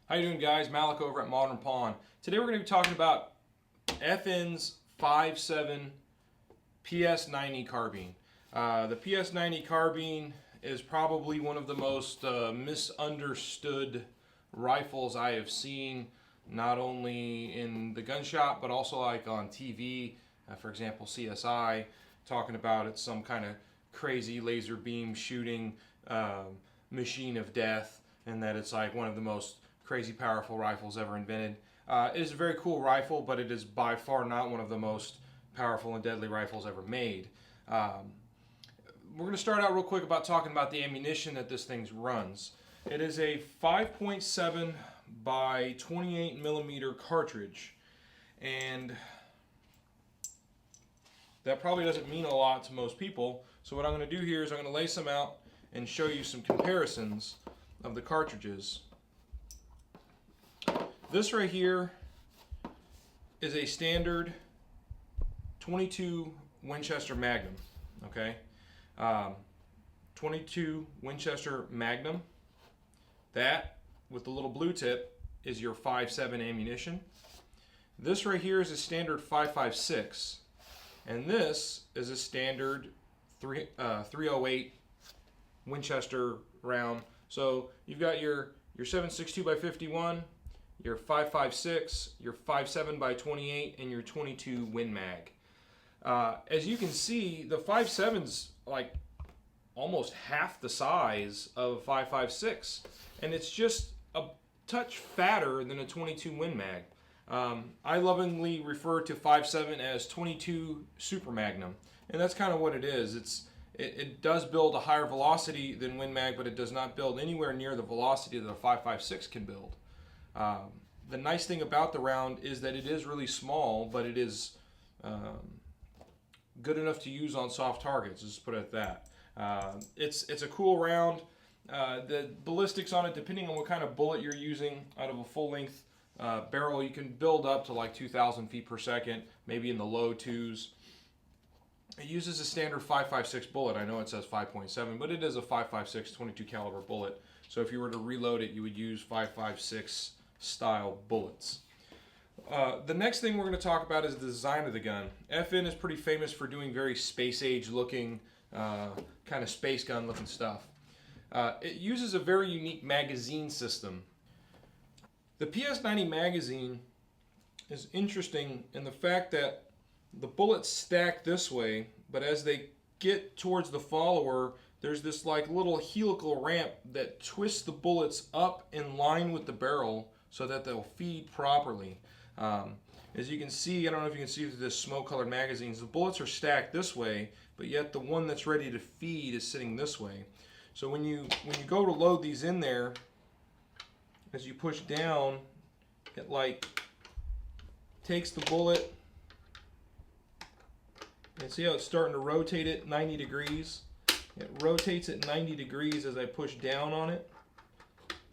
How you doing, guys? Malik over at Modern Pawn. Today we're going to be talking about FN's 5.7 PS90 carbine. The PS90 carbine is probably one of the most misunderstood rifles I have seen, not only in the gun shop but also like on TV. For example, CSI talking about it's some kind of crazy laser beam shooting machine of death, and that it's like one of the most crazy powerful rifles ever invented. It is a very cool rifle, but it is by far not one of the most powerful and deadly rifles ever made. We're going to start out real quick about talking about the ammunition that this thing runs. It is a 5.7 by 28 millimeter cartridge, and that probably doesn't mean a lot to most people. So what I'm going to do here is I'm going to lay some out and show you some comparisons of the cartridges. This right here is a standard 22 Winchester Magnum, okay? 22 Winchester Magnum. That, with the little blue tip, is your 5.7 ammunition. This right here is a standard 5.56, and this is a standard 308 Winchester round. So you've got your 7.62 by 51, your 5.56, your 5.7 by 28, and your 22 Win Mag. As you can see, the 5.7's like almost half the size of a 5.56, and it's just a touch fatter than a 22 Win Mag. I lovingly refer to 5.7 as 22 Super Magnum, and that's kind of what it is. It does build a higher velocity than Win Mag, but it does not build anywhere near the velocity that a 5.56 can build. The nice thing about the round is that it is really small, but it is good enough to use on soft targets. Let's put it at that. It's a cool round. The ballistics on it, depending on what kind of bullet you're using, out of a full-length barrel, you can build up to like 2,000 feet per second, maybe in the low twos. It uses a standard 5.56 bullet. I know it says 5.7, but it is a 5.56 22 caliber bullet. So if you were to reload it, you would use 5.56 style bullets. The next thing we're going to talk about is the design of the gun. FN is pretty famous for doing very space age looking, kind of space gun looking stuff. It uses a very unique magazine system. The PS90 magazine is interesting in the fact that the bullets stack this way, but as they get towards the follower, there's this like little helical ramp that twists the bullets up in line with the barrel so that they'll feed properly. As you can see, I don't know if you can see through this smoke-colored magazines, the bullets are stacked this way, but yet the one that's ready to feed is sitting this way. So when you go to load these in there, as you push down, it like takes the bullet, and see how it's starting to rotate it 90 degrees? It rotates it 90 degrees as I push down on it,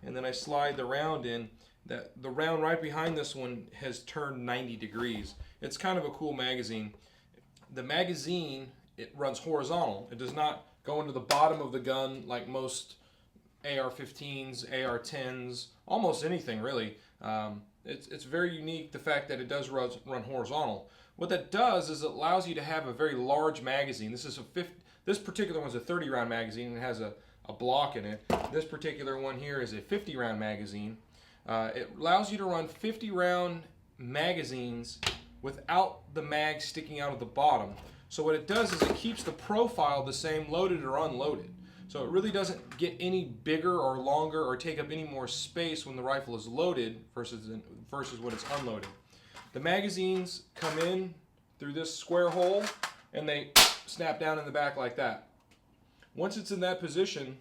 and then I slide the round in. The round right behind this one has turned 90 degrees. It's kind of a cool magazine. The magazine, it runs horizontal. It does not go into the bottom of the gun like most AR-15s, AR-10s, almost anything really. It's very unique, the fact that it does run horizontal. What that does is it allows you to have a very large magazine. This particular one's a 30 round magazine and it has a block in it. This particular one here is a 50 round magazine. It allows you to run 50 round magazines without the mag sticking out of the bottom. So what it does is it keeps the profile the same, loaded or unloaded. So it really doesn't get any bigger or longer or take up any more space when the rifle is loaded versus when it's unloaded. The magazines come in through this square hole and they snap down in the back like that. Once it's in that position,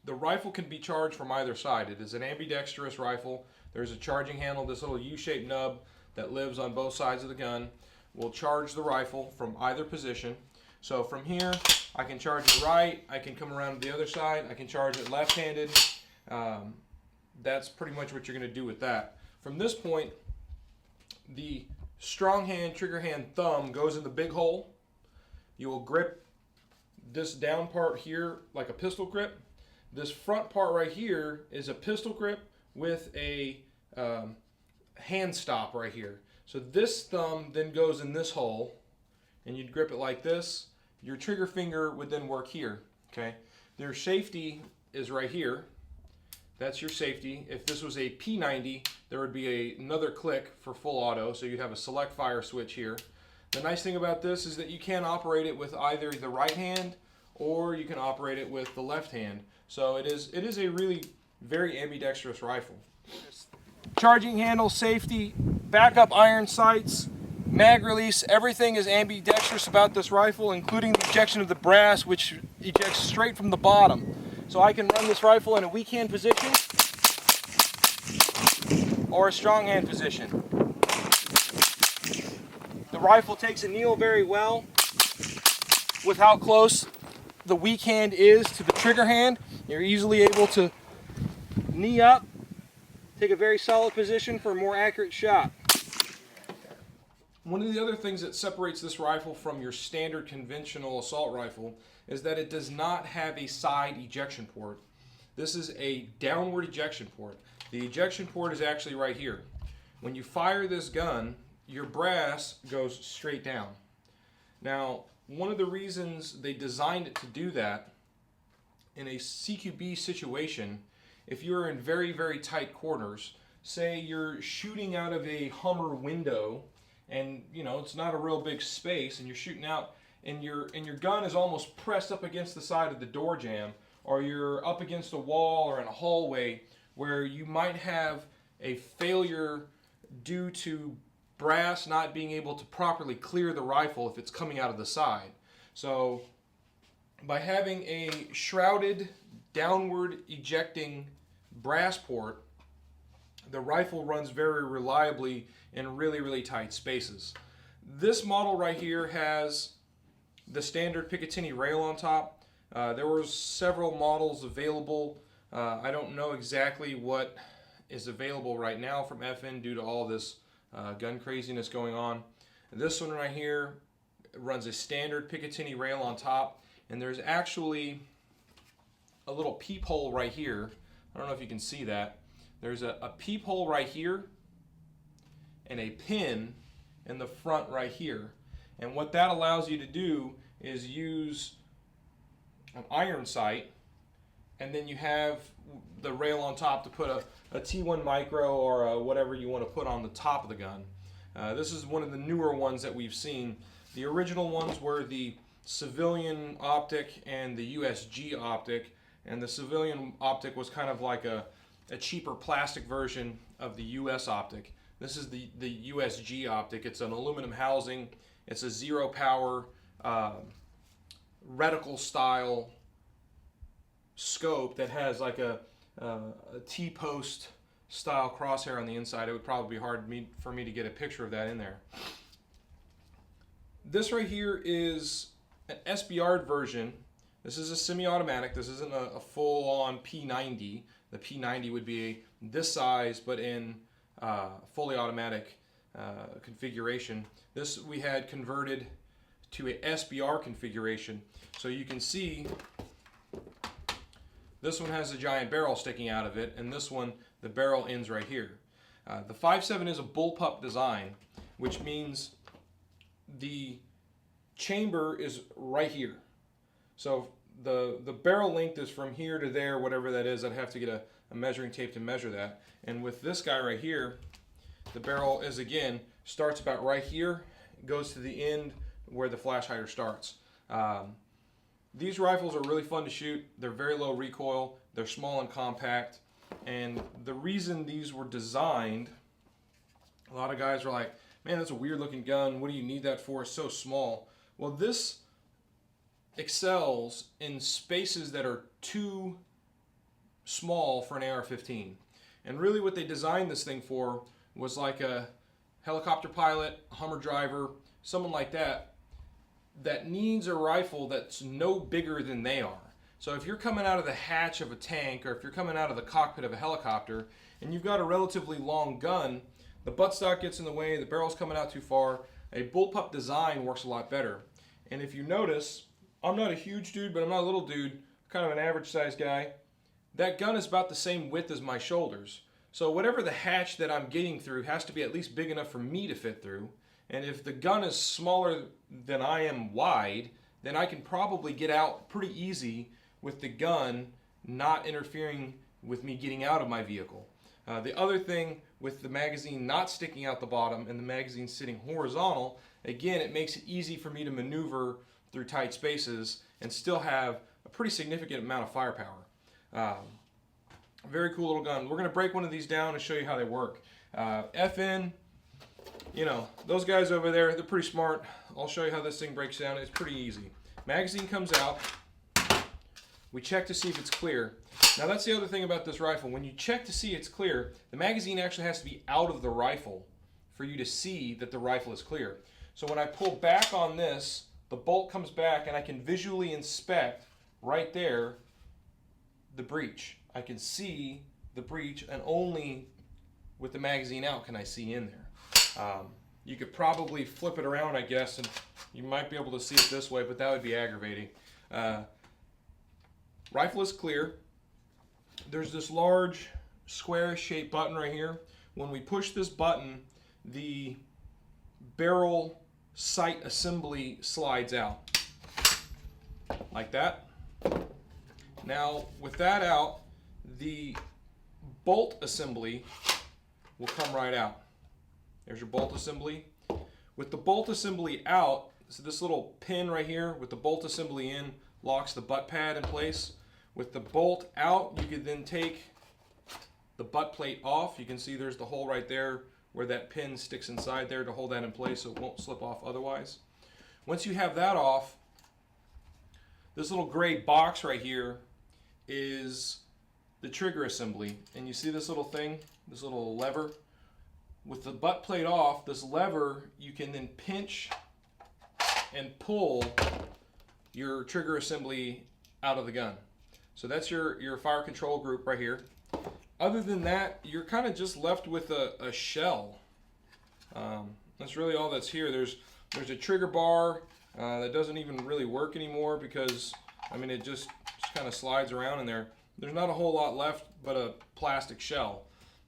the rifle can be charged from either side. It is an ambidextrous rifle. There's a charging handle, this little U-shaped nub that lives on both sides of the gun will charge the rifle from either position. So from here, I can charge it right, I can come around to the other side, I can charge it left-handed. That's pretty much what you're going to do with that. From this point, the strong hand, trigger hand, thumb goes in the big hole. You will grip this down part here like a pistol grip. This front part right here is a pistol grip with a hand stop right here. So this thumb then goes in this hole, and you'd grip it like this. Your trigger finger would then work here. Okay, their safety is right here. That's your safety. If this was a P90, there would be another click for full auto, so you'd have a select fire switch here. The nice thing about this is that you can operate it with either the right hand or you can operate it with the left hand. So it is a really very ambidextrous rifle. Charging handle, safety, backup iron sights, mag release, everything is ambidextrous about this rifle, including the ejection of the brass, which ejects straight from the bottom. So I can run this rifle in a weak hand position or a strong hand position. The rifle takes a kneel very well with how close the weak hand is to the trigger hand. You're easily able to knee up, take a very solid position for a more accurate shot. One of the other things that separates this rifle from your standard conventional assault rifle is that it does not have a side ejection port. This is a downward ejection port. The ejection port is actually right here. When you fire this gun, your brass goes straight down. Now, one of the reasons they designed it to do that in a CQB situation, if you're in very, very tight quarters, say you're shooting out of a Hummer window and it's not a real big space and you're shooting out and your gun is almost pressed up against the side of the door jamb, or you're up against a wall or in a hallway where you might have a failure due to brass not being able to properly clear the rifle if it's coming out of the side. So by having a shrouded downward ejecting brass port, the rifle runs very reliably in really, really tight spaces. This model right here has the standard Picatinny rail on top. There were several models available. I don't know exactly what is available right now from FN due to all this gun craziness going on. This one right here runs a standard Picatinny rail on top, and there's actually a little peephole right here. I don't know if you can see that. There's a peephole right here and a pin in the front right here. And what that allows you to do is use an iron sight, and then you have the rail on top to put a T1 micro or whatever you want to put on the top of the gun. This is one of the newer ones that we've seen. The original ones were the civilian optic and the USG optic, and the civilian optic was kind of like a cheaper plastic version of the US optic. This is the USG optic. It's an aluminum housing. It's a zero power reticle style scope that has like a T-post style crosshair on the inside. It would probably be hard for me to get a picture of that in there. This right here is an SBR version. This is a semi-automatic. This isn't a full-on P90. The P90 would be this size, but in fully automatic configuration. This we had converted to a SBR configuration. So you can see this one has a giant barrel sticking out of it, and this one, the barrel ends right here. The 5.7 is a bullpup design, which means the chamber is right here. So the barrel length is from here to there, whatever that is. I'd have to get a measuring tape to measure that. And with this guy right here, the barrel is, again, starts about right here, goes to the end where the flash hider starts. These rifles are really fun to shoot. They're very low recoil. They're small and compact. And the reason these were designed, a lot of guys were like, man, that's a weird looking gun. What do you need that for? It's so small. Well, this excels in spaces that are too small for an AR-15. And really what they designed this thing for was like a helicopter pilot, Hummer driver, someone like that needs a rifle that's no bigger than they are. So if you're coming out of the hatch of a tank, or if you're coming out of the cockpit of a helicopter and you've got a relatively long gun, the buttstock gets in the way, the barrel's coming out too far, a bullpup design works a lot better. And if you notice, I'm not a huge dude, but I'm not a little dude, kind of an average sized guy. That gun is about the same width as my shoulders. So whatever the hatch that I'm getting through has to be at least big enough for me to fit through. And if the gun is smaller than I am wide, then I can probably get out pretty easy with the gun not interfering with me getting out of my vehicle. The other thing with the magazine not sticking out the bottom and the magazine sitting horizontal, again, it makes it easy for me to maneuver through tight spaces and still have a pretty significant amount of firepower. Very cool little gun. We're going to break one of these down and show you how they work. FN, you know, those guys over there, they're pretty smart. I'll show you how this thing breaks down. It's pretty easy. Magazine comes out. We check to see if it's clear. Now that's the other thing about this rifle. When you check to see it's clear, the magazine actually has to be out of the rifle for you to see that the rifle is clear. So when I pull back on this, the bolt comes back and I can visually inspect right there the breech. I can see the breech, and only with the magazine out can I see in there. You could probably flip it around, I guess, and you might be able to see it this way, but that would be aggravating. Rifle is clear. There's this large square-shaped button right here. When we push this button, the barrel sight assembly slides out like that. Now, with that out, the bolt assembly will come right out. There's your bolt assembly. With the bolt assembly out, so this little pin right here with the bolt assembly in locks the butt pad in place. With the bolt out, you could then take the butt plate off. You can see there's the hole right there where that pin sticks inside there to hold that in place so it won't slip off otherwise. Once you have that off, this little gray box right here is the trigger assembly. And you see this little thing, this little lever? With the butt plate off, this lever, you can then pinch and pull your trigger assembly out of the gun. So that's your fire control group right here. Other than that, you're kind of just left with a shell. That's really all that's here. There's a trigger bar that doesn't even really work anymore because, I mean, it just kind of slides around in there. There's not a whole lot left but a plastic shell.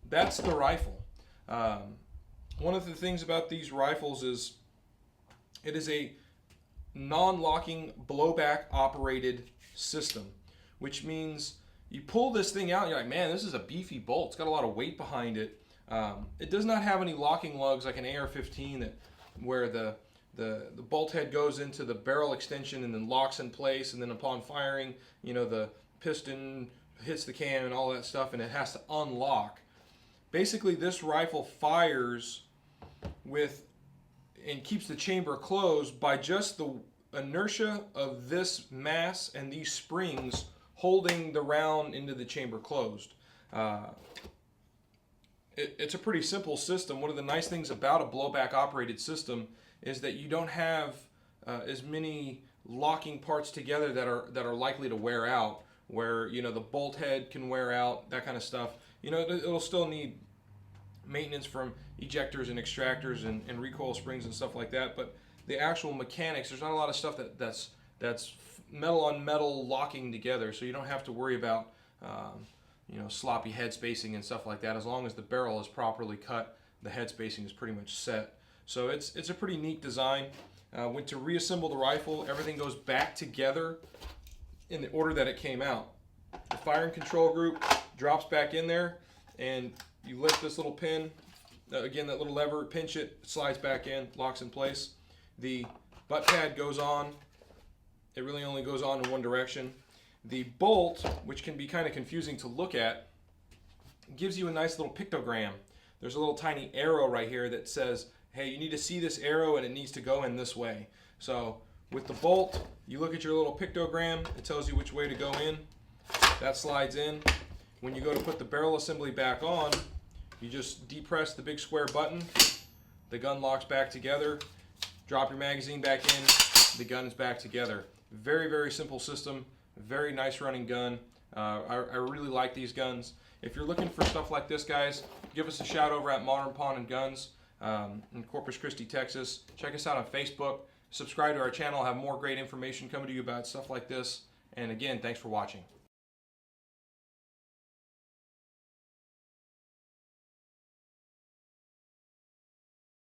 That's the rifle. One of the things about these rifles is it is a non-locking blowback operated system, which means you pull this thing out and you're like, man, this is a beefy bolt. It's got a lot of weight behind it. It does not have any locking lugs like an AR-15 where the bolt head goes into the barrel extension and then locks in place, and then upon firing, you know, the piston hits the can and all that stuff, and it has to unlock. Basically, this rifle fires with and keeps the chamber closed by just the inertia of this mass and these springs holding the round into the chamber closed. It's a pretty simple system. One of the nice things about a blowback operated system is that you don't have as many locking parts together that are likely to wear out, where, you know, the bolt head can wear out, that kind of stuff. You know, it'll still need maintenance from ejectors and extractors and recoil springs and stuff like that, but the actual mechanics, there's not a lot of stuff that's metal on metal locking together, so you don't have to worry about you know, sloppy head spacing and stuff like that. As long as the barrel is properly cut, the head spacing is pretty much set. So it's a pretty neat design. When to reassemble the rifle, everything goes back together in the order that it came out. The firing control group drops back in there, and you lift this little pin, again, that little lever, pinch it, slides back in, locks in place. The butt pad goes on. It really only goes on in one direction. The bolt, which can be kind of confusing to look at, gives you a nice little pictogram. There's a little tiny arrow right here that says, hey, you need to see this arrow and it needs to go in this way. So with the bolt, you look at your little pictogram, it tells you which way to go in. That slides in. When you go to put the barrel assembly back on, you just depress the big square button, the gun locks back together, drop your magazine back in, the gun is back together. Very, very simple system, very nice running gun. I really like these guns. If you're looking for stuff like this, guys, give us a shout over at Modern Pawn and Guns in Corpus Christi, Texas. Check us out on Facebook. Subscribe to our channel. I'll have more great information coming to you about stuff like this. And again, thanks for watching.